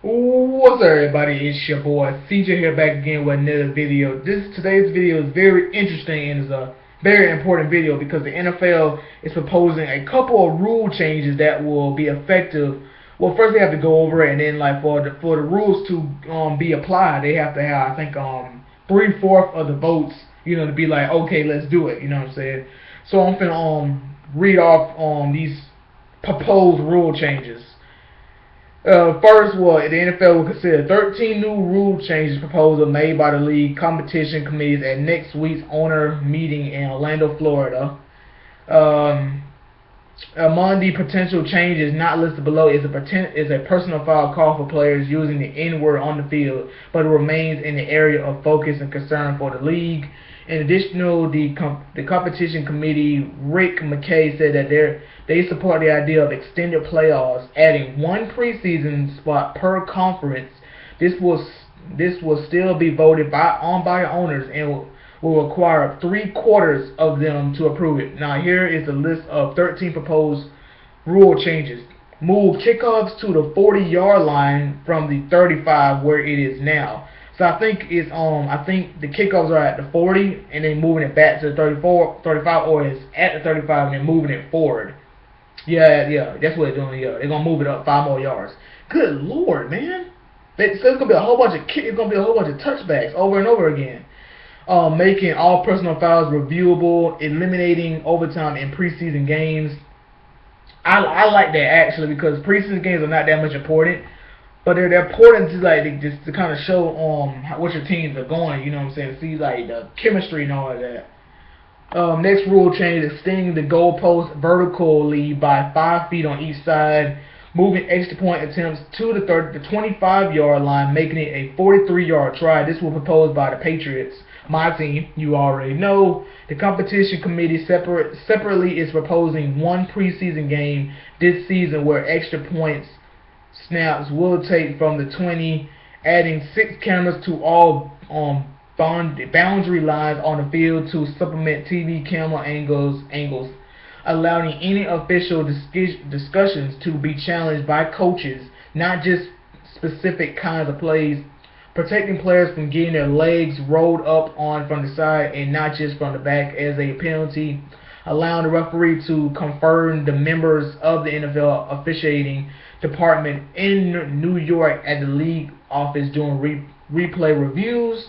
What's up, everybody? It's your boy CJ here, back again with another video. Today's video is very interesting and is a very important video because the NFL is proposing a couple of rule changes that will be effective. Well, first they have to go over it, and then like for the rules to be applied, they have to have, I think, 3/4 of the votes, to be like, okay, let's do it. You know what I'm saying? So I'm finna read off these proposed rule changes. First, the NFL will consider 13 new rule changes proposed made by the league competition committees at next week's owner meeting in Orlando, Florida. Um, Among the potential changes not listed below is a personal foul call for players using the N-word on the field, but it remains in the area of focus and concern for the league. In addition, the competition committee, Rick McKay, said that they support the idea of extended playoffs, adding one preseason spot per conference. This will still be voted by owners and will require 3/4 of them to approve it. Now here is a list of 13 proposed rule changes. Move kickoffs to the 40-yard line from the 35 where it is now. So I think the kickoffs are at the 40 and then moving it back to the 35, or it's at the 35 and then moving it forward. Yeah, that's what they're doing. Yeah, they're gonna move it up 5 more yards. Good lord, man! So it's gonna be a whole bunch of touchbacks over and over again. Making all personal fouls reviewable, eliminating overtime in preseason games. I like that actually because preseason games are not that much important, but they're important to just to kind of show what your teams are going. You know what I'm saying? See like the chemistry and all of that. Next rule change is extending the goalpost vertically by 5 feet on each side, moving extra point attempts to the 25-yard line, making it a 43-yard try. This was proposed by the Patriots, my team. You already know. The competition committee separately is proposing one preseason game this season where extra points snaps will take from the 20, adding 6 cameras to all boundary lines on the field to supplement TV camera angles, allowing any official discussions to be challenged by coaches, not just specific kinds of plays, protecting players from getting their legs rolled up on from the side and not just from the back as a penalty, allowing the referee to confirm the members of the NFL officiating department in New York at the league office doing replay reviews.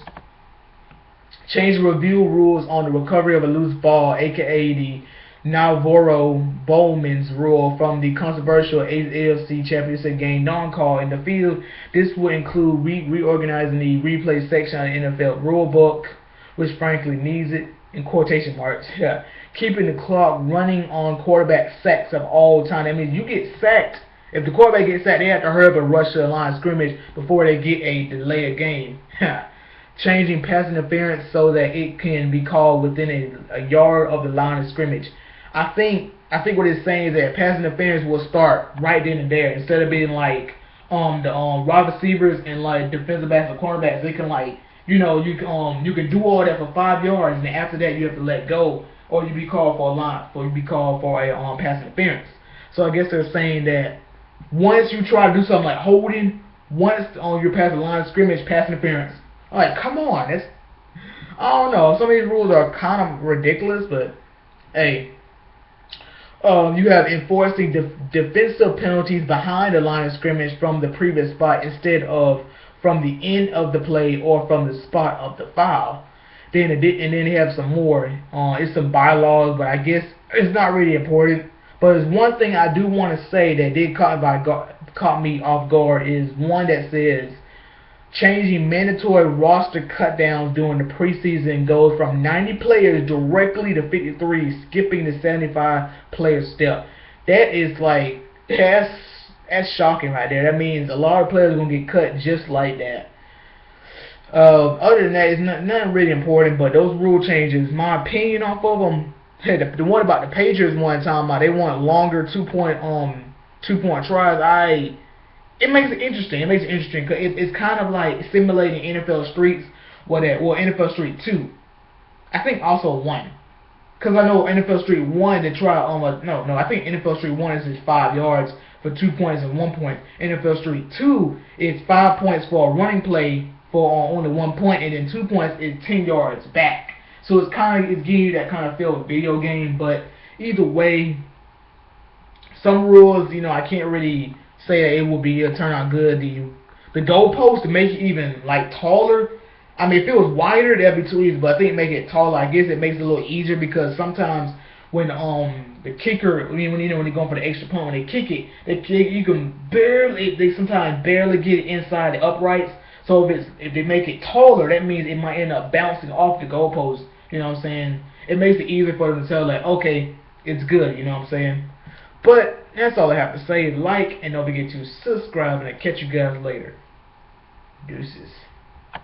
Change review rules on the recovery of a loose ball, aka the Navarro-Bowman's rule from the controversial AFC Championship game non-call in the field. This will include reorganizing the replay section of the NFL rulebook, which frankly needs it, in quotation marks. Yeah. Keeping the clock running on quarterback sacks of all time. That means you get sacked. If the quarterback gets sacked, they have to hurry up and rush to the line of scrimmage before they get a delay of game. Changing pass interference so that it can be called within a yard of the line of scrimmage. I think what it's saying is that pass interference will start right then and there instead of being like the wide receivers and like defensive backs or cornerbacks. They can you can do all that for 5 yards and then after that you have to let go or you be called for a pass interference. So I guess they're saying that once you try to do something like holding, once you're past the line of scrimmage, pass interference. Like, come on, I don't know. Some of these rules are kind of ridiculous, but hey, you have enforcing defensive penalties behind the line of scrimmage from the previous spot instead of from the end of the play or from the spot of the foul. Then they have some more. It's some bylaws, but I guess it's not really important. But there's one thing I do want to say that did caught me off guard is one that says changing mandatory roster cutdowns during the preseason goes from 90 players directly to 53, skipping the 75 player step. That's shocking right there. That means a lot of players are gonna get cut just like that. Other than that, it's nothing really important. But those rule changes, my opinion off of them. Hey, the one about the Patriots one time about they want longer 2-point tries. It makes it interesting. Because it's kind of like simulating NFL Streets, NFL Street 2. I think also 1. Because I know NFL Street 1, they try I think NFL Street 1 is just 5 yards, for 2 points and 1 point. NFL Street 2 is 5 points for a running play for only 1 point, and then 2 points is 10 yards back. So it's giving you that kind of feel of video game. But either way, some rules, I can't really say that it'll turn out good. The goalpost to make it even like taller. I mean, if it was wider, that'd be too easy. But I think make it taller. I guess it makes it a little easier because sometimes when the kicker, when they're going for the extra point, when they kick it, you can they sometimes barely get it inside the uprights. So if they make it taller, that means it might end up bouncing off the goalpost. You know what I'm saying? It makes it easier for them to tell, like, okay, it's good. You know what I'm saying? But that's all I have to say. Like and don't forget to subscribe, and I'll catch you guys later. Deuces.